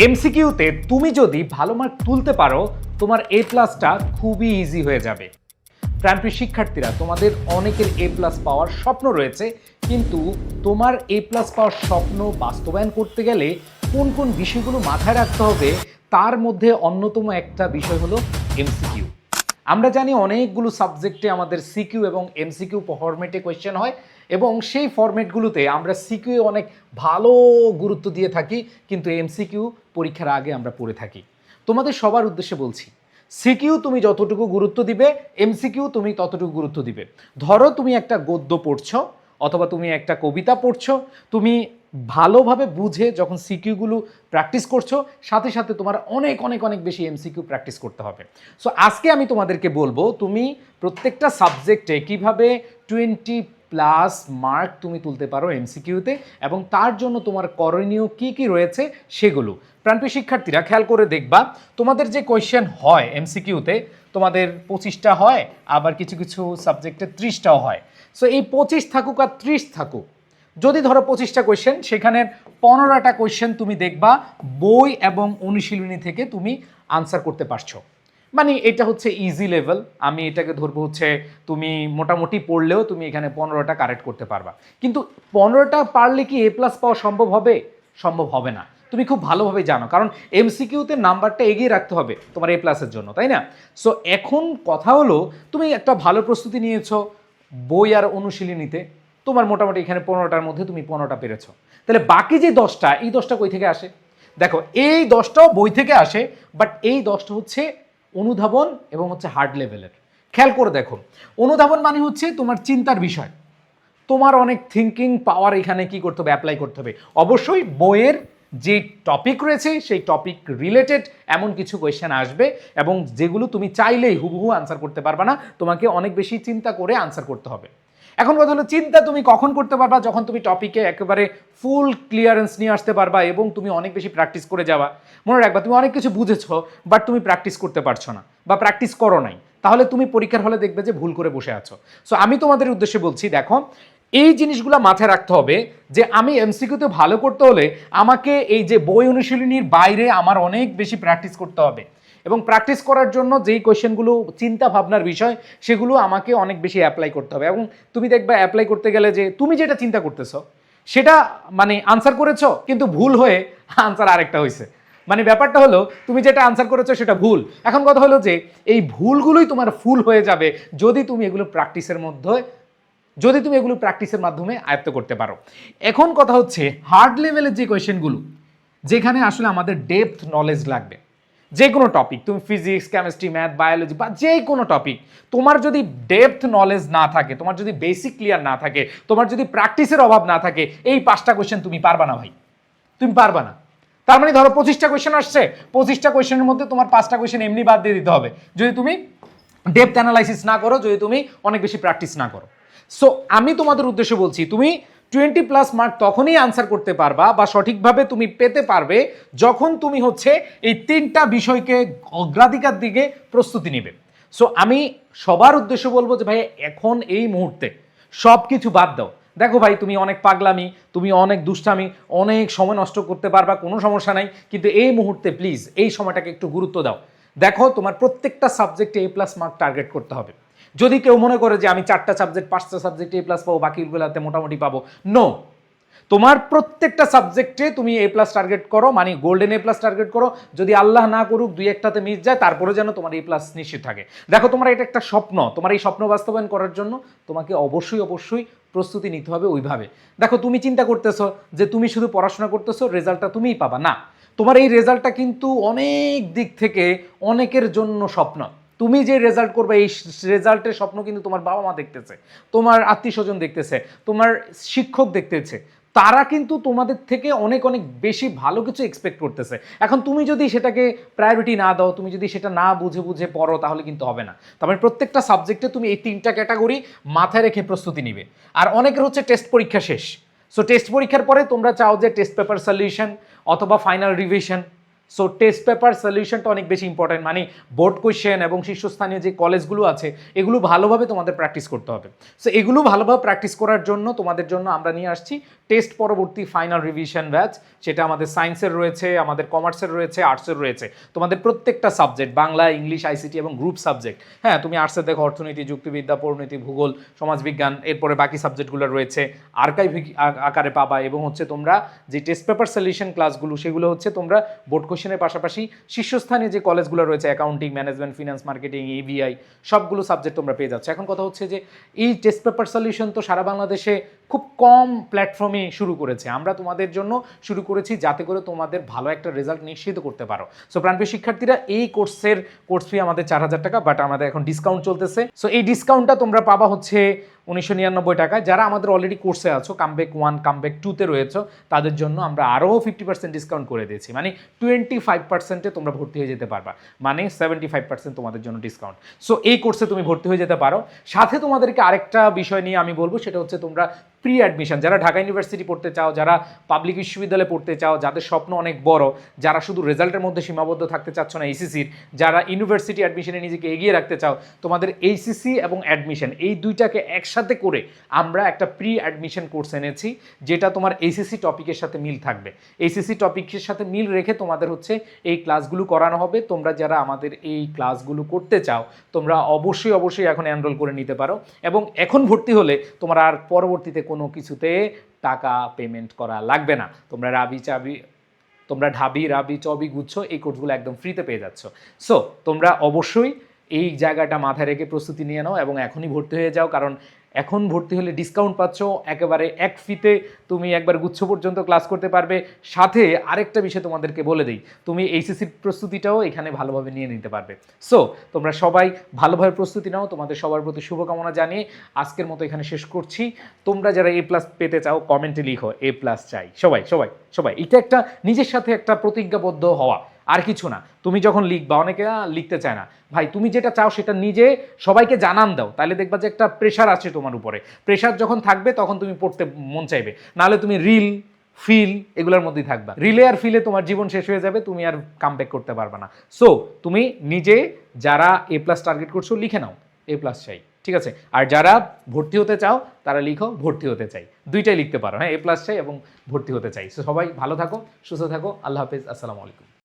এমসিকিউতে তুমি যদি ভালো মার্ক তুলতে পারো তোমার এ প্লাসটা খুবই ইজি হয়ে যাবে। প্রাণপ্রিয় শিক্ষার্থীরা, তোমাদের অনেকের এ প্লাস পাওয়ার স্বপ্ন রয়েছে, কিন্তু তোমার এ প্লাস পাওয়ার স্বপ্ন বাস্তবায়ন করতে গেলে কোন কোন বিষয়গুলো মাথায় রাখতে হবে তার মধ্যে অন্যতম একটা বিষয় হলো এমসিকিউ। আমরা জানি অনেকগুলো সাবজেক্টে আমাদের সিকিউ এবং এমসিকিউ ফরম্যাটে কোয়েশ্চেন হয় এবং সেই ফরম্যাটগুলোতে আমরা সিকিউ অনেক ভালো গুরুত্ব দিয়ে থাকি, কিন্তু এমসিকিউ পরীক্ষার আগে আমরা পড়ে থাকি। তোমাদের সবার উদ্দেশ্যে বলছি, সিকিউ তুমি যতটুকু গুরুত্ব দিবে এমসিকিউ তুমি ততটুকু গুরুত্ব দিবে। ধরো তুমি একটা গদ্য পড়ছো অথবা তুমি একটা কবিতা পড়ছো, তুমি ভালোভাবে বুঝে যখন সিকিউগুলো প্র্যাকটিস করছো, সাথে সাথে তোমার অনেক অনেক অনেক বেশি এমসিকিউ প্র্যাকটিস করতে হবে। সো আজকে আমি তোমাদেরকে বলবো তুমি প্রত্যেকটা সাবজেক্টে কিভাবে 20+ মার্ক তুমি তুলতে পারো এমসিকিউতে, এবং তার জন্য তোমার করণীয় কি কি রয়েছে সেগুলো। প্রাণপ্রিয় শিক্ষার্থীরা, খেয়াল করে দেখবা তোমাদের যে কোয়েশ্চেন হয় এমসিকিউতে, তোমাদের 25টা হয়, আবার কিছু কিছু সাবজেক্টে 30টাও হয়। সো এই 25 থাকুক আর 30 থাকুক, যদি ধরো 25টা কোয়েশ্চেন, সেখানে 15টা কোয়েশ্চেন তুমি দেখবা বই এবং অনুশীলনী থেকে তুমি আনসার করতে পারছো। মানে এটা হচ্ছে ইজি লেভেল, আমি এটাকে ধরবো হচ্ছে তুমি মোটামুটি পড়লেও তুমি এখানে 15টা কারেক্ট করতে পারবা। কিন্তু 15টা পারলে কি এ প্লাস পাওয়া সম্ভব হবে? সম্ভব হবে না। তুমি খুব ভালোভাবে জানো, কারণ এমসিকিউতে নাম্বারটা এগিয়ে রাখতে হবে তোমার এ প্লাসের জন্য, তাই না? সো এখন কথা হলো, তুমি একটা ভালো প্রস্তুতি নিয়েছো বই আর অনুশীলনীতে, তোমার মোটামুটি এখানে 15টার মধ্যে তুমি 15টা পেরেছো, তাহলে বাকি যে 10টা, এই 10টা কই থেকে আসে? দেখো, এই 10টাও বই থেকে আসে, বাট এই 10টা হচ্ছে অনুধাবন এবং হচ্ছে হার্ড লেভেলের। খেয়াল করে দেখো, অনুধাবন মানে হচ্ছে তোমার চিন্তার বিষয়, তোমার অনেক থিঙ্কিং পাওয়ার এখানে কি করতে হবে, অ্যাপ্লাই করতে হবে। অবশ্যই বইয়ের যে টপিক রয়েছে সেই টপিক রিলেটেড এমন কিছু কোয়েশ্চেন আসবে, এবং যেগুলো তুমি চাইলেই হুবহু আনসার করতে পারবা না, তোমাকে অনেক বেশি চিন্তা করে আনসার করতে হবে। এখন কথা হলো, চিন্তা তুমি কখন করতে পারবা? যখন তুমি টপিকে একেবারে ফুল ক্লিয়ারেন্স নিয়ে আসতে পারবা এবং তুমি অনেক বেশি প্র্যাকটিস করে যাবা। মনে রাখবা, তুমি অনেক কিছু বুঝেছো বাট তুমি প্র্যাকটিস করতে পারছো না বা প্র্যাকটিস করো নাই, তাহলে তুমি পরীক্ষার হলে দেখবে যে ভুল করে বসে আছো। সো আমি তোমাদের উদ্দেশ্যে বলছি, দেখো এই জিনিসগুলো মাথায় রাখতে হবে যে আমি এমসিকিউতে ভালো করতে হলে আমাকে এই যে বই অনুশীলনীর বাইরে আমার অনেক বেশি প্র্যাকটিস করতে হবে, এবং প্র্যাকটিস করার জন্য যেই কোয়েশ্চেনগুলো চিন্তা ভাবনার বিষয় সেগুলো আমাকে অনেক বেশি অ্যাপ্লাই করতে হবে। এবং তুমি দেখবে অ্যাপ্লাই করতে গেলে যে তুমি যেটা চিন্তা করতেছো সেটা মানে আনসার করেছো, কিন্তু ভুল হয়ে আনসার আরেকটা হয়েছে। মানে ব্যাপারটা হলো, তুমি যেটা আনসার করেছো সেটা ভুল। এখন কথা হলো যে এই ভুলগুলোই তোমার ফুল হয়ে যাবে যদি তুমি এগুলো প্র্যাকটিসের মাধ্যমে আয়ত্ত করতে পারো। এখন কথা হচ্ছে, হার্ড লেভেলের যে কোয়েশ্চেনগুলো, যেখানে আসলে আমাদের ডেপথ নলেজ লাগবে, যে কোনো টপিক, তুমি ফিজিক্স, কেমিস্ট্রি, ম্যাথ, বায়োলজি বা যে কোনো টপিক, তোমার যদি ডেপথ নলেজ না থাকে, তোমার যদি বেসিক ক্লিয়ার না থাকে, তোমার যদি প্র্যাকটিসের অভাব না থাকে, এই 5টা কোয়েশ্চেন তুমি পারবা না ভাই, তুমি পারবা না। তার মানে ধরো 25টা কোয়েশ্চেন আসছে, 25টা কোয়েশ্চেনের মধ্যে তোমার 5টা কোয়েশ্চেন এমনি বাদ দিয়ে দিতে হবে যদি তুমি ডেপথ অ্যানালাইসিস না করো, যদি তুমি অনেক বেশি প্র্যাকটিস না করো। সো আমি তোমাদের উদ্দেশ্যে বলছি, তুমি 20+ মার্ক তখনই আনসার করতে পারবা বা সঠিকভাবে তুমি পেতে পারবে যখন তুমি হচ্ছে এই 3টা বিষয়কে অগ্রাধিকার দিকে প্রস্তুতি নিবে। সো আমি সবার উদ্দেশ্যে বলবো যে ভাই, এখন এই মুহূর্তে সব কিছু বাদ দাও। দেখো ভাই, তুমি অনেক পাগলামি, তুমি অনেক দুষ্টামি, অনেক সময় নষ্ট করতে পারবা, কোনো সমস্যা নাই, কিন্তু এই মুহূর্তে প্লিজ এই সময়টাকে একটু গুরুত্ব দাও। দেখো, তোমার প্রত্যেকটা সাবজেক্টে A+ মার্ক টার্গেট করতে হবে। যদি কেউ মনে করে যে আমি 4টা সাবজেক্ট 5টা সাবজেক্টে A+ পাবো, বাকিগুলোতে মোটামুটি পাবো, নো। তোমার প্রত্যেকটা সাবজেক্টে তুমি A+ টার্গেট করো, মানে গোল্ডেন A+ টার্গেট করো। যদি আল্লাহ না করুক 2-1টাতে মিস যায়, তারপরে যেন তোমার A+ নিশ্চিত থাকে। দেখো, তোমার এটা একটা স্বপ্ন, তোমার এই স্বপ্ন বাস্তবায়ন করার জন্য তোমাকে অবশ্যই প্রস্তুতি নিতে হবে ওইভাবে। দেখো, তুমি চিন্তা করতেছো যে তুমি শুধু পড়াশোনা করতেছো, রেজাল্টটা তুমিই পাবা, না। তোমার এই রেজাল্টটা কিন্তু অনেক দিক থেকে অনেকের জন্য স্বপ্ন। তুমি যে রেজাল্ট করবে, এই রেজাল্টের স্বপ্ন কিন্তু তোমার বাবা মা দেখতেছে, তোমার আত্মীয় স্বজন দেখতেছে, তোমার শিক্ষক দেখতেছে, তারা কিন্তু তোমাদের থেকে অনেক অনেক বেশি ভালো কিছু এক্সপেক্ট করতেছে। এখন তুমি যদি সেটাকে প্রায়োরিটি না দাও, তুমি যদি সেটা না বুঝে বুঝে পড়ো, তাহলে কিন্তু হবে না। তারপরে প্রত্যেকটা সাবজেক্টে তুমি এই 3টা ক্যাটাগরি মাথায় রেখে প্রস্তুতি নিবে। আর অনেকের হচ্ছে টেস্ট পরীক্ষা শেষ, সো টেস্ট পরীক্ষার পরে তোমরা চাও যে টেস্ট পেপার সলিউশন অথবা final revision. So test paper সলিউশনটা অনেক বেশি ইম্পর্টেন্ট, মানে বোর্ড কোয়েশ্চেন এবং শীর্ষস্থানীয় যে কলেজগুলো আছে এগুলো ভালোভাবে তোমাদের প্র্যাকটিস করতে হবে। সো এগুলো ভালোভাবে প্র্যাকটিস করার জন্য তোমাদের জন্য আমরা নিয়ে আসছি টেস্ট পরবর্তী ফাইনাল রিভিশন ব্যাচ, সেটা আমাদের সায়েন্সের রয়েছে, আমাদের কমার্সের রয়েছে, আর্টসের রয়েছে, তোমাদের প্রত্যেকটা সাবজেক্ট বাংলা, ইংলিশ, আইসিটি এবং গ্রুপ সাবজেক্ট। হ্যাঁ, তুমি আর্টসের দেখো অর্থনীতি, যুক্তিবিদ্যা, পরিণতি, ভূগোল, সমাজবিজ্ঞান, এরপরে বাকি সাবজেক্টগুলো রয়েছে আর্কাইভিক আকারে পাবা। এবং হচ্ছে তোমরা যে টেস্ট পেপার সলিউশন ক্লাসগুলো সেগুলো হচ্ছে তোমরা বোর্ড কোশ্চেনের পাশাপাশি শীর্ষস্থানীয় যে কলেজগুলো রয়েছে accounting, management, finance, marketing, ABI সবগুলো সাবজেক্ট তোমরা পেয়ে যাচ্ছ। এখন কথা হচ্ছে যে এই টেস্ট পেপার সলিউশন তো সারা বাংলাদেশে খুব কম প্ল্যাটফর্মে শুরু করেছে, আমরা তোমাদের জন্য শুরু করেছি যাতে করে তোমাদের ভালো একটা রেজাল্ট নিশ্চিত করতে পারো। সো প্রাণপ্রিয় শিক্ষার্থীরা, এই কোর্স ফি আমাদের 4,000 টাকা, বাট আমাদের এখন ডিসকাউন্ট চলতেছে। সো এই ডিসকাউন্টটা তোমরা পাবা হচ্ছে 1999 টাকায়। যারা আমাদের অলরেডি কোর্সে আছো, কামব্যাক 1, কামব্যাক 2-তে রয়েছে, তাদের জন্য আমরা আরও 50% ডিসকাউন্ট করে দিয়েছি, মানে 25%-এ তোমরা ভর্তি হয়ে যেতে পারবা, মানে 75% তোমাদের জন্য ডিসকাউন্ট। সো এই কোর্সে তুমি ভর্তি হয়ে যেতে পারো। সাথে তোমাদেরকে আরেকটা বিষয় নিয়ে আমি বলবো, সেটা হচ্ছে তোমরা প্রি অ্যাডমিশন, যারা ঢাকা ইউনিভার্সিটি পড়তে চাও, যারা পাবলিক বিশ্ববিদ্যালয়ে পড়তে চাও, যাদের স্বপ্ন অনেক বড়, যারা শুধু রেজাল্টের মধ্যে সীমাবদ্ধ থাকতে চাচ্ছ না এইচএসসির, যারা ইউনিভার্সিটি অ্যাডমিশনে নিজেকে এগিয়ে রাখতে চাও, তোমাদের এইচএসসি এবং অ্যাডমিশন এই দুইটাকে একসাথে করে আমরা একটা প্রি অ্যাডমিশন কোর্স এনেছি, যেটা তোমার এইচএসসি টপিকের সাথে মিল থাকবে। এইচএসসি টপিকের সাথে মিল রেখে তোমাদের হচ্ছে এই ক্লাসগুলো করানো হবে। তোমরা যারা আমাদের এই ক্লাসগুলো করতে চাও, তোমরা অবশ্যই এখন এনরোল করে নিতে পারো, এবং এখন ভর্তি হলে তোমার আর পরবর্তীতে কোনো কিছুতে টাকা পেমেন্ট করা লাগবে না। তোমরা ঢাবি, রাবি, চবি, গুচ্ছ এই কোর্সগুলো একদম ফ্রিতে পেয়ে যাচ্ছ। সো তোমরা অবশ্যই এই জায়গাটা মাথায় রেখে প্রস্তুতি নিয়ে নাও এবং এখনই ভর্তি হয়ে যাও, কারণ এখন ভর্তি হলে ডিসকাউন্ট পাচ্ছ, একেবারে এক ফিতে তুমি একবার গুচ্ছ পর্যন্ত ক্লাস করতে পারবে। সাথে আরেকটা বিষয় তোমাদেরকে বলে দিই, তুমি এইচএসসির প্রস্তুতিটাও এখানে ভালোভাবে নিয়ে নিতে পারবে। সো তোমরা সবাই ভালোভাবে প্রস্তুতি নাও। তোমাদের সবার প্রতি শুভকামনা জানিয়ে আজকের মতো এখানে শেষ করছি। তোমরা যারা A+ পেতে চাও কমেন্টে লিখো A+ চাই। সবাই এটা একটা নিজের সাথে একটা প্রতিজ্ঞাবদ্ধ হওয়া, আর কিছু না। তুমি যখন লিখবা, অনেকে লিখতে চায় না, ভাই তুমি যেটা চাও সেটা নিজে সবাইকে জানান দাও, তাহলে দেখবা যে একটা প্রেশার আছে তোমার উপরে। প্রেশার যখন থাকবে তখন তুমি পড়তে মন চাইবে, নাহলে তুমি রিল, ফিল এগুলোর মধ্যেই থাকবা। রিলে আর ফিলে তোমার জীবন শেষ হয়ে যাবে, তুমি আর কামব্যাক করতে পারবে না। সো তুমি নিজে যারা A+ টার্গেট করছো লিখে নাও A+ চাই, ঠিক আছে? আর যারা ভর্তি হতে চাও তারা লিখো ভর্তি হতে চাই, দুইটাই লিখতে পারো। হ্যাঁ, A+ চাই এবং ভর্তি হতে চাই। সো সবাই ভালো থাকো, সুস্থ থাকো, আল্লাহ হাফেজ, আসসালামু আলাইকুম।